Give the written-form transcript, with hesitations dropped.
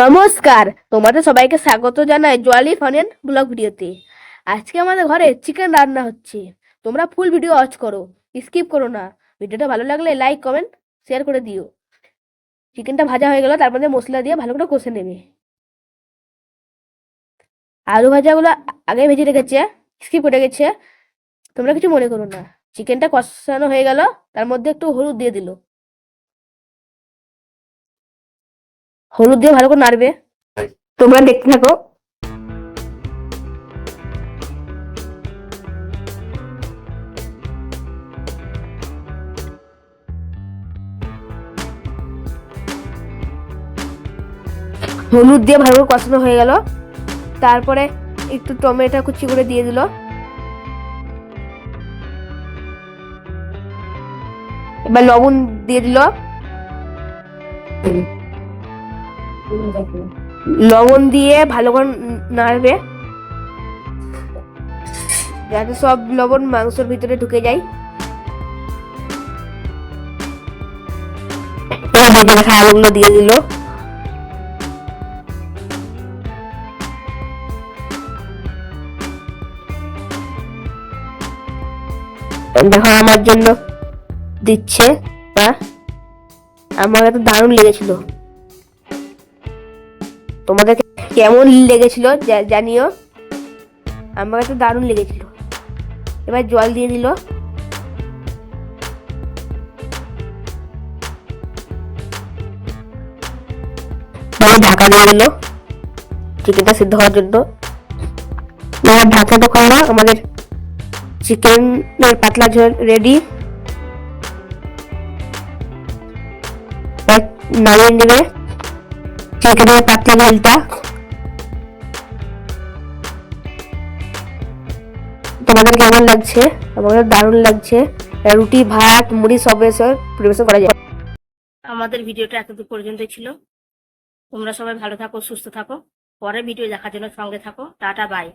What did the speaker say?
নমস্কার, তোমাদের সবাইকে স্বাগত জানাই জলি ফান ব্লগ ভিডিওতে। আজকে আমাদের ঘরে চিকেন রান্না হচ্ছে। তোমরা ফুল ভিডিও ওয়াচ করো, স্কিপ করো না। ভিডিওটা ভালো লাগলে লাইক কমেন্ট শেয়ার করে দিও। চিকেনটা ভাজা হয়ে গেল, তারপর মশলা দিয়ে ভালো করে কষে নেবে। আলু ভাজাগুলো আগে ভেজে রেখেছে, স্কিপ করে গেছে, তোমরা কিছু মনে করো না। চিকেনটা কষানো হয়ে গেল, তার মধ্যে একটু হলুদ দিয়ে দিল। হলুদ দিয়ে ভালো করে নাড়বে, তোমরা দেখতে থাকো। হলুদ দিয়ে ভালো করে কষানো হয়ে গেল, তারপরে একটু টমেটো কুচি করে দিয়ে দিল। এবার লবণ দিয়ে দিল, লবণ দিয়ে ভালো করে নাড়বে যাতে সব লবণ মাংসের ভিতরে ঢুকে যায়। ভেজে রাখা আলুগুলো দিয়ে দিল। দেখো আমার জন্য দিচ্ছে, আমার তো দারুণ লেগেছিল। তোমাদের কেমন লেগেছিল জানিও, আমার তো দারুণ লেগেছিল। এবার জল দিয়ে দিল। ঢাকা দিয়ে দিল চিকেনটা সিদ্ধ হওয়ার জন্য। ঢাকা ঢোকা আমাদের চিকেনের পাতলা ঝোল রেডি। নামিয়ে নেবে চিকেনের পাতলা ঝোলটা। তোমাদের কেমন লাগছে? আমাদের দারুণ লাগছে। রুটি ভাত মুড়ি সব এসে পরিবেশন করা যায়। আমাদের ভিডিওটা এতটুকু পর্যন্ত ছিল। তোমরা সবাই ভালো থাকো, সুস্থ থাকো। পরের ভিডিও দেখার জন্য সঙ্গে থাকো। Tata, by.